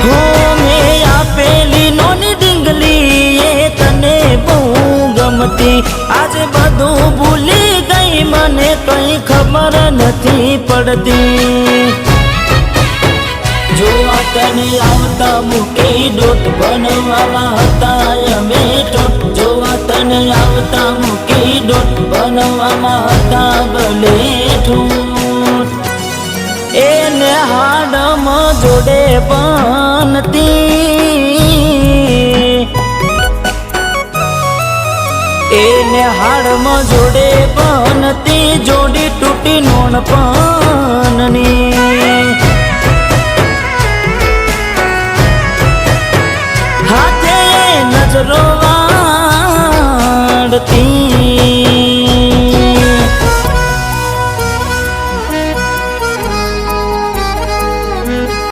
હો મેં આપેલી નોની ડીંગલી એ તને બહુ ગમતી, આજે બધું ભૂલી ગઈ, મને કઈ ખબર નથી પડતી. જોવા તને આવતા મૂકી ડોટ બનવાના હતા અમે ઠોઠ, જોવા તને આવતા મૂકી ડોટ બનવામાં હતા ભલે ઠૂઠ. એને હાડમાં જોડે બનતી, એને હાડમાં જોડે બનતી, જોડી તૂટી નોણપણની. હાથે નજરો વાળતી,